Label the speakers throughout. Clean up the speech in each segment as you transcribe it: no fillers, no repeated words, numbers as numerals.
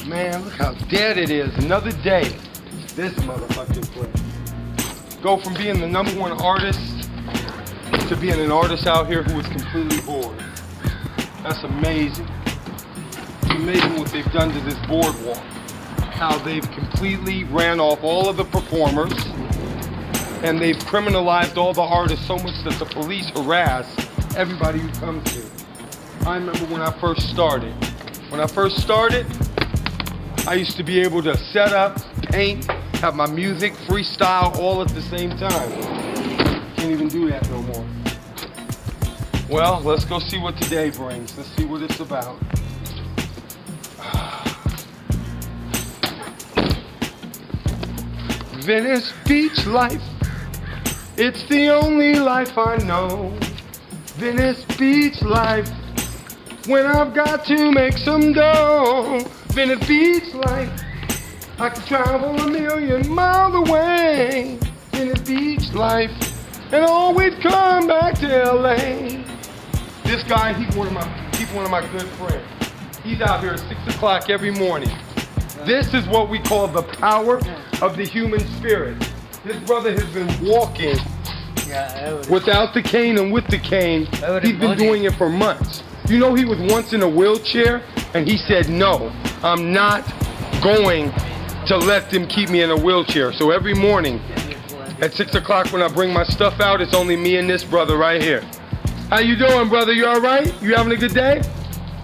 Speaker 1: Man, look how dead it is. Another day. This motherfucking place. Go from being the #1 artist to being an artist out here who is completely bored. That's amazing. It's amazing what they've done to this boardwalk. How they've completely ran off all of the performers and they've criminalized all the artists so much that the police harass everybody who comes here. I remember when I first started. When I first started, I used to be able to set up, paint, have my music, freestyle all at the same time. Can't even do that no more. Well, let's go see what today brings. Let's see what it's about. Venice Beach life, it's the only life I know. Venice Beach life, when I've got to make some dough. Venice Beach life, I can travel 1,000,000 miles away. Venice Beach life, and always come back to LA. This guy, he's one of my good friends. He's out here at 6 o'clock every morning. This is what we call the power of the human spirit. This brother has been walking without the cane and with the cane. He's been doing it for months. You know, he was once in a wheelchair and he said, no, I'm not going to let them keep me in a wheelchair. So every morning at 6 o'clock when I bring my stuff out, it's only me and this brother right here. How you doing, brother? You all right? You having a good day?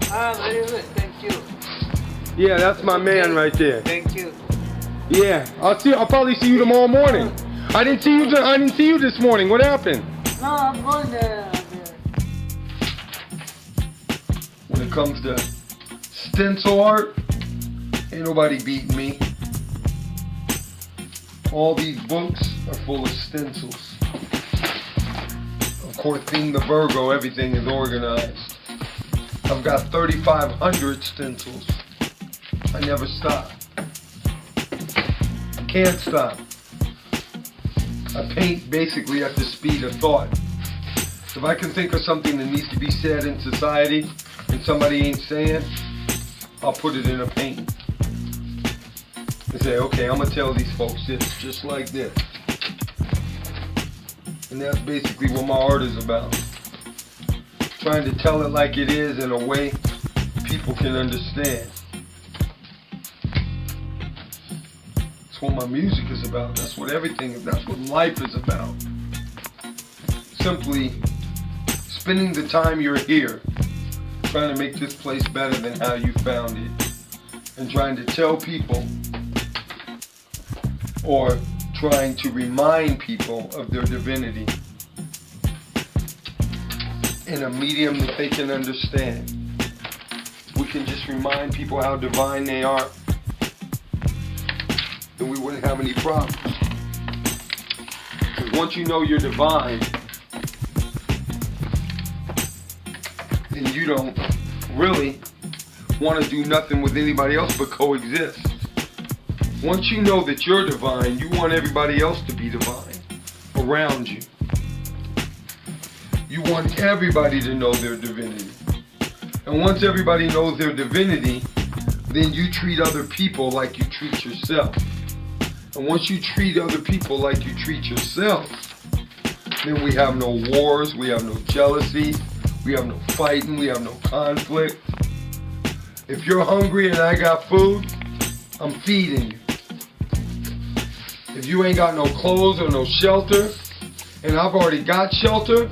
Speaker 2: Very good, thank you.
Speaker 1: Yeah, that's my man right there.
Speaker 2: Thank you.
Speaker 1: Yeah, I'll probably see you tomorrow morning. I didn't see you this morning. What happened?
Speaker 2: No, I'm going there.
Speaker 1: When it comes to stencil art, ain't nobody beating me. All these books are full of stencils. Of course, being the Virgo, everything is organized. I've got 3,500 stencils. I never stop. Can't stop. I paint basically at the speed of thought. If I can think of something that needs to be said in society and somebody ain't saying, I'll put it in a painting. And say, okay, I'm gonna tell these folks this, just like this. And that's basically what my art is about. Trying to tell it like it is in a way people can understand. That's what my music is about. That's what everything is. That's what life is about. Simply spending the time you're here, trying to make this place better than how you found it. And trying to tell people, or trying to remind people of their divinity in a medium that they can understand. We can just remind people how divine they are, then we wouldn't have any problems. Because once you know you're divine, then you don't really want to do nothing with anybody else but coexist. Once you know that you're divine, you want everybody else to be divine around you. You want everybody to know their divinity. And once everybody knows their divinity, then you treat other people like you treat yourself. And once you treat other people like you treat yourself, then we have no wars, we have no jealousy, we have no fighting, we have no conflict. If you're hungry and I got food, I'm feeding you. If you ain't got no clothes or no shelter, and I've already got shelter,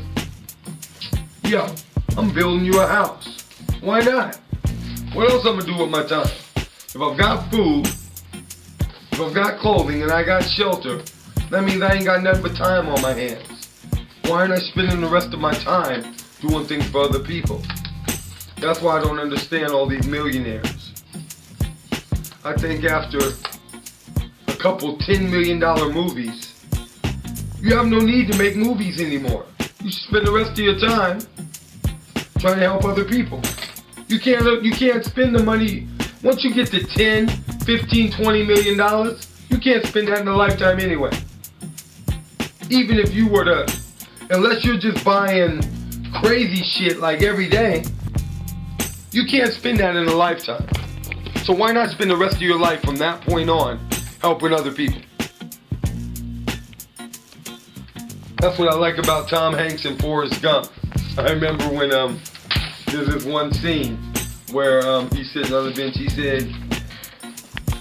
Speaker 1: yo, I'm building you a house. Why not? What else I'm gonna do with my time? If I've got food, if I've got clothing, and I got shelter, that means I ain't got nothing but time on my hands. Why aren't I spending the rest of my time doing things for other people? That's why I don't understand all these millionaires. I think after a couple $10 million movies, you have no need to make movies anymore. You should spend the rest of your time trying to help other people. You can't spend the money. Once you get to 10, 15, 20 million dollars, you can't spend that in a lifetime anyway. Even if you were to, unless you're just buying crazy shit like every day, you can't spend that in a lifetime. So why not spend the rest of your life from that point on helping other people? That's what I like about Tom Hanks and Forrest Gump. I remember when there's this one scene where he's sitting on the bench. He said,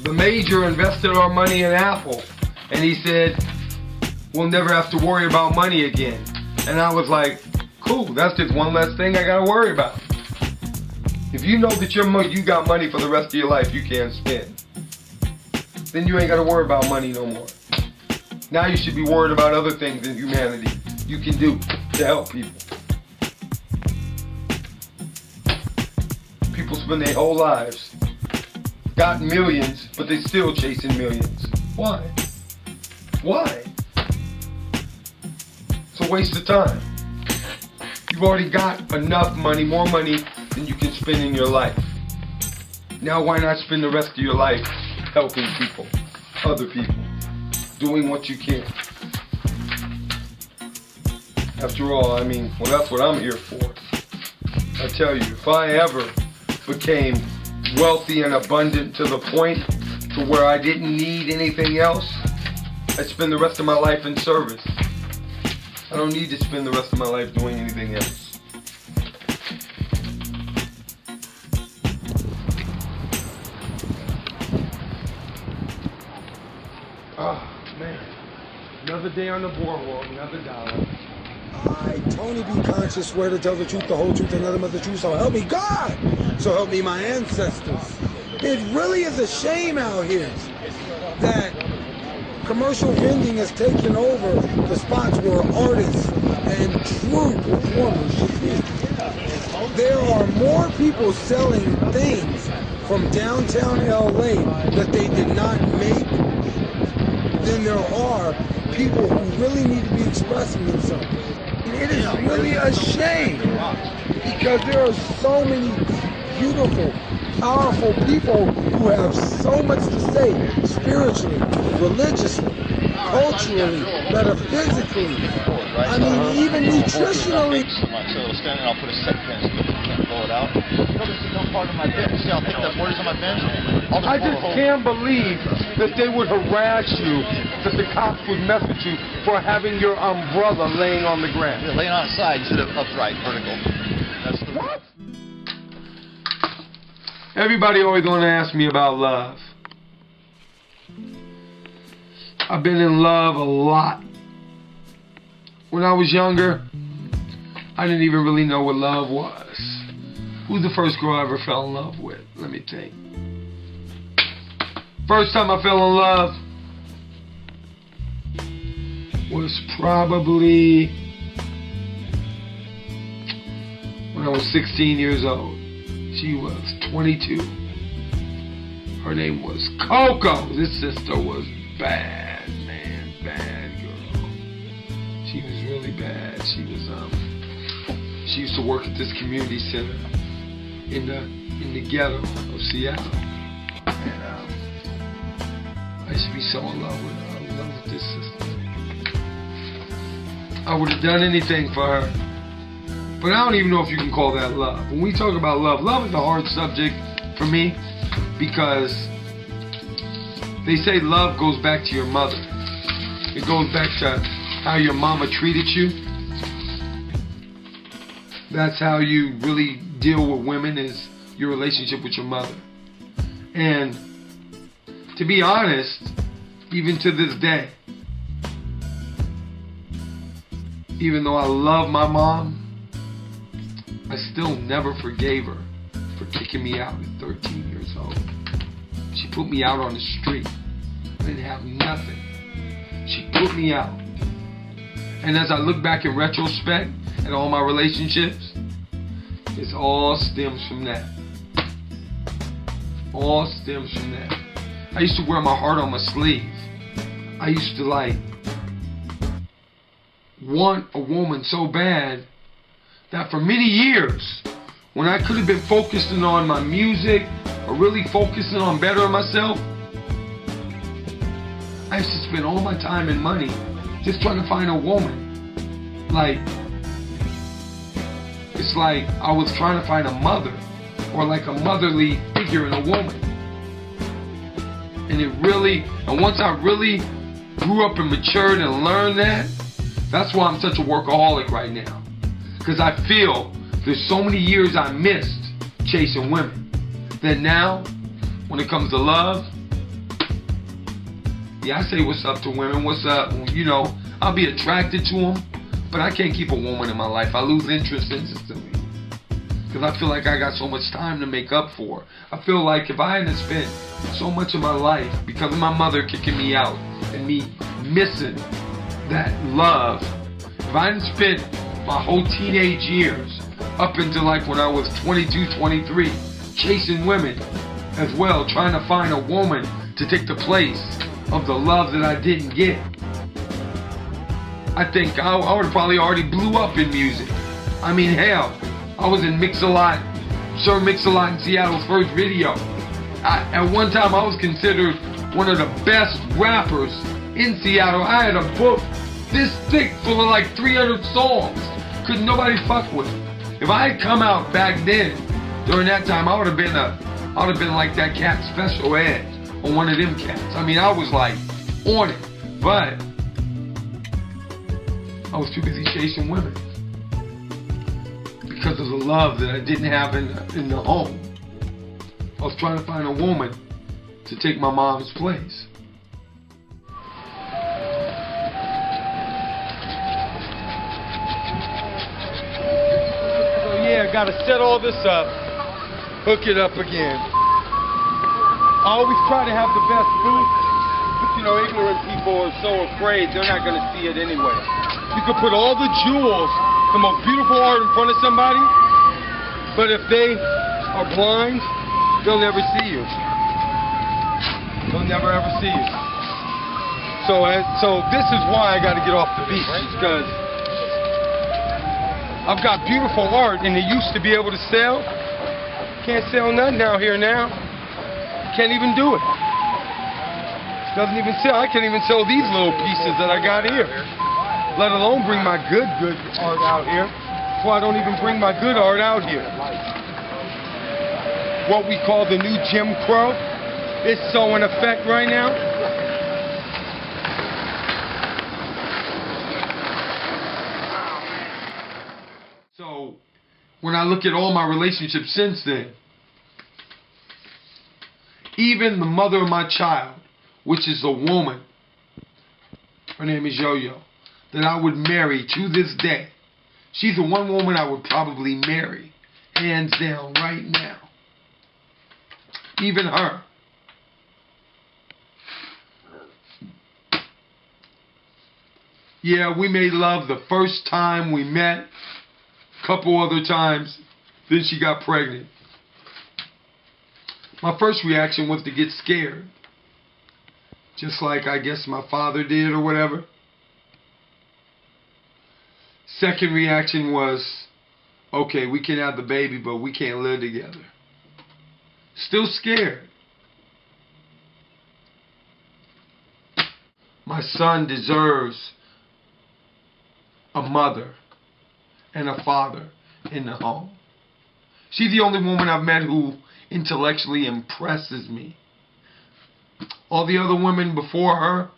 Speaker 1: the major invested our money in Apple. And he said, we'll never have to worry about money again. And I was like, cool, that's just one less thing I gotta worry about. If you know that you got money for the rest of your life you can't spend, then you ain't gotta worry about money no more. Now you should be worried about other things in humanity you can do to help people. People spend their whole lives, got millions, but they still chasing millions. Why? Why? It's a waste of time. You've already got enough money, more money than you can spend in your life. Now why not spend the rest of your life helping people, other people, doing what you can? After all, I mean, well, that's what I'm here for. I tell you, if I ever became wealthy and abundant to the point to where I didn't need anything else, I'd spend the rest of my life in service. I don't need to spend the rest of my life doing anything else. Oh, man. Another day on the boardwalk, another dollar.
Speaker 3: I, Tony B. Conscious, swear to tell the truth, the whole truth, and nothing but the truth, so help me God! So help me my ancestors. It really is a shame out here that commercial vending has taken over the spots where artists and true performers should be. There are more people selling things from downtown LA that they did not make than there are people who really need to be expressing themselves. It is really a shame because there are so many beautiful, powerful people who have so much to say spiritually, religiously, culturally, metaphysically, I mean even nutritionally.
Speaker 4: So it'll stand and I'll put a set pin so you can't blow it out. You know, this is no part of my bench. See, I'll pick up borders on my bench.
Speaker 1: I just can't believe that they would harass you, that the cops would mess with you for having your umbrella laying on the ground.
Speaker 4: Yeah, laying on its side instead of upright, vertical. That's the
Speaker 1: what? Everybody always want to ask me about love. I've been in love a lot. When I was younger, I didn't even really know what love was. Who's the first girl I ever fell in love with? Let me think. First time I fell in love was probably when I was 16 years old. She was 22. Her name was Coco. This sister was bad, man, bad girl. She was really bad. She used to work at this community center in the ghetto of Seattle. And I used to be so in love with her. I was in love with this sister. I would have done anything for her. But I don't even know if you can call that love. When we talk about love, love is a hard subject for me because they say love goes back to your mother. It goes back to how your mama treated you. That's how you really deal with women, is your relationship with your mother. And to be honest, even to this day, even though I love my mom, I still never forgave her for kicking me out at 13 years old. She put me out on the street. I didn't have nothing. She put me out. And as I look back in retrospect at all my relationships, it all stems from that. All stems from that. I used to wear my heart on my sleeve. I used to want a woman so bad that for many years, when I could have been focusing on my music or really focusing on bettering myself, I used to spend all my time and money just trying to find a woman. It's like I was trying to find a mother or like a motherly figure in a woman. And once I really grew up and matured and learned that, that's why I'm such a workaholic right now. Because I feel there's so many years I missed chasing women that now, when it comes to love, yeah, I say what's up to women, what's up, you know, I'll be attracted to them, but I can't keep a woman in my life. I lose interest instantly. Because I feel like I got so much time to make up for. I feel like if I hadn't spent so much of my life because of my mother kicking me out and me missing that love, if I hadn't spent my whole teenage years up until like when I was 22, 23, chasing women as well, trying to find a woman to take the place of the love that I didn't get, I think I would have probably already blew up in music. I mean, hell, I was in Mix-a-Lot, Sir Mix-a-Lot in Seattle's first video. At one time, I was considered one of the best rappers in Seattle. I had a book this thick full of like 300 songs. Couldn't nobody fuck with it. If I had come out back then, during that time, I would have been like that cat Special Ed, or one of them cats. I mean, I was like on it, but I was too busy chasing women because of the love that I didn't have in the home. I was trying to find a woman to take my mom's place. So yeah, gotta set all this up, hook it up again. I always try to have the best booth, but you know, ignorant people are so afraid they're not gonna see it anyway. You could put all the jewels, the most beautiful art in front of somebody, but if they are blind, they'll never see you. They'll never ever see you. So this is why I got to get off the beach, because I've got beautiful art and it used to be able to sell. Can't sell nothing out here now. Can't even do it. Doesn't even sell. I can't even sell these little pieces that I got here, let alone bring my good art out here. That's why I don't even bring my good art out here. What we call the new Jim Crow is so in effect right now. So when I look at all my relationships since then, even the mother of my child, which is a woman, her name is Yo-Yo, that I would marry to this day. She's the one woman I would probably marry, hands down, right now. Even her. Yeah, we made love the first time we met, couple other times, then she got pregnant. My first reaction was to get scared, just like I guess my father did or whatever. Second reaction was, okay, we can have the baby, but we can't live together. Still scared. My son deserves a mother and a father in the home. She's the only woman I've met who intellectually impresses me. All the other women before her,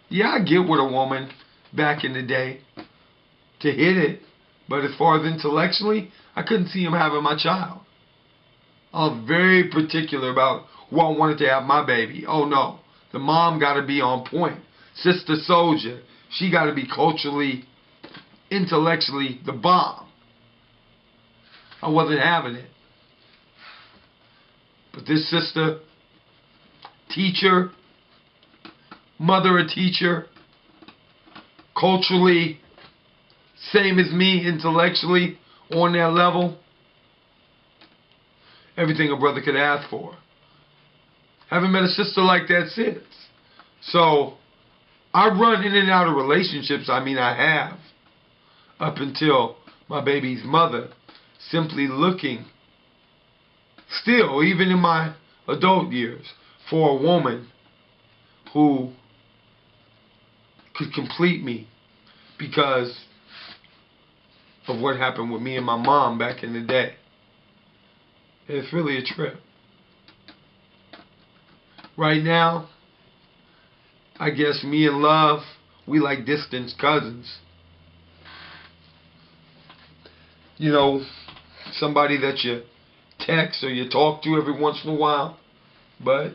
Speaker 1: yeah, I get with a woman back in the day to hit it, but as far as intellectually, I couldn't see him having my child. I was very particular about who I wanted to have my baby. Oh no, the mom got to be on point. Sister Soldier, she got to be culturally, intellectually the bomb. I wasn't having it. But this sister, teacher, mother a teacher, culturally, same as me, intellectually, on that level, everything a brother could ask for. Haven't met a sister like that since. So, I run in and out of relationships, I mean I have, up until my baby's mother, simply looking, still, even in my adult years, for a woman who could complete me because of what happened with me and my mom back in the day. It's really a trip. Right now, I guess me and love, we like distant cousins. You know, somebody that you text or you talk to every once in a while, but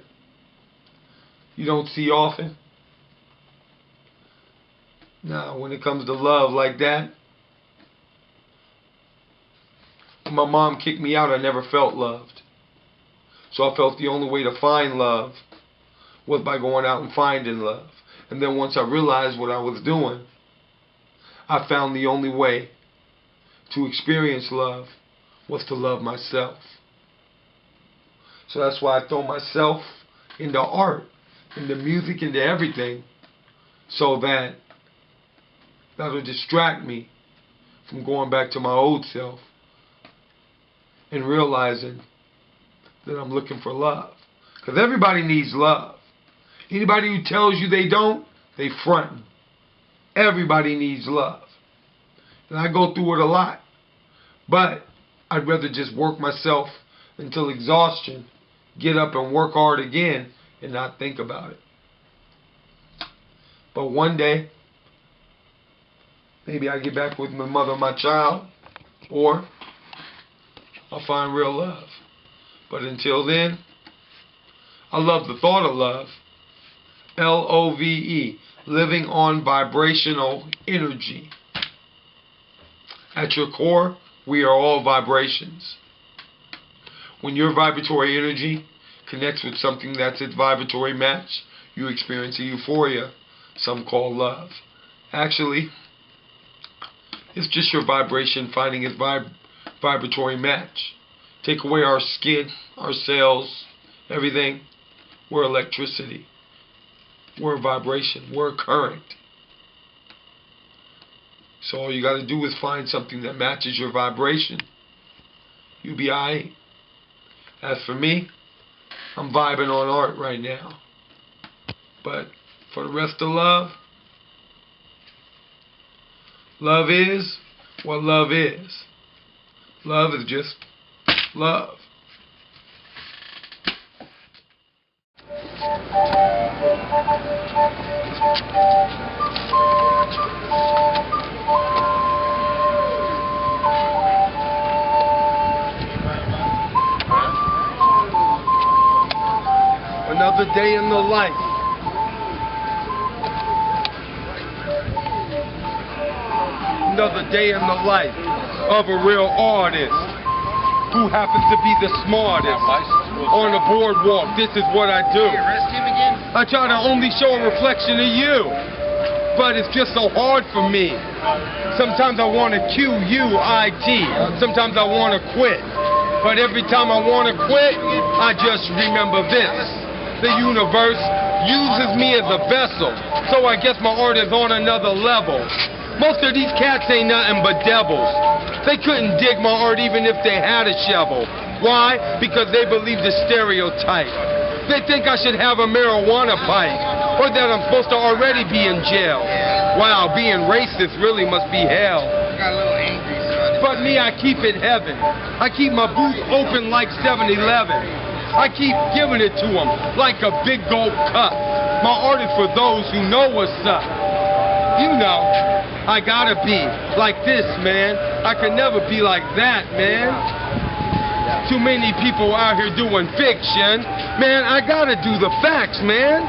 Speaker 1: you don't see often. Now, when it comes to love like that, when my mom kicked me out, I never felt loved. So I felt the only way to find love was by going out and finding love. And then once I realized what I was doing, I found the only way to experience love was to love myself. So that's why I throw myself into art, into music, into everything, so that that'll distract me from going back to my old self and realizing that I'm looking for love. Because everybody needs love. Anybody who tells you they don't, they frontin'. Everybody needs love. And I go through it a lot. But I'd rather just work myself until exhaustion, get up and work hard again, and not think about it. But one day, maybe I get back with my mother and my child, or I'll find real love. But until then, I love the thought of love. L-O-V-E, living on vibrational energy. At your core, we are all vibrations. When your vibratory energy connects with something that's its vibratory match, you experience a euphoria some call love. Actually, it's just your vibration finding its vibratory match. Take away our skin, our cells, everything. We're electricity. We're vibration. We're current. So all you got to do is find something that matches your vibration. You'll be alright. As for me, I'm vibing on art right now. But for the rest of love, love is what love is. Love is just love. Another day in the life. Another day in the life of a real artist who happens to be the smartest on the boardwalk. This is what I do. I try to only show a reflection of you, but it's just so hard for me. Sometimes I want to Q-U-I-T. Sometimes I want to quit. But every time I want to quit, I just remember this. The universe uses me as a vessel, so I guess my art is on another level. Most of these cats ain't nothing but devils. They couldn't dig my art even if they had a shovel. Why? Because they believe the stereotype. They think I should have a marijuana pipe, or that I'm supposed to already be in jail. Wow, being racist really must be hell. But me, I keep it heaven. I keep my booth open like 7-Eleven. I keep giving it to them like a big gold cup. My art is for those who know what's up. You know, I gotta be like this, man. I can never be like that, man. Too many people out here doing fiction. Man, I gotta do the facts, man.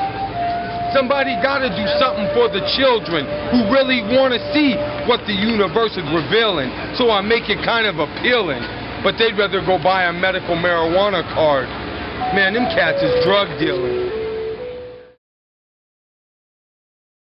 Speaker 1: Somebody gotta do something for the children who really wanna see what the universe is revealing. So I make it kind of appealing. But they'd rather go buy a medical marijuana card. Man, them cats is drug dealing.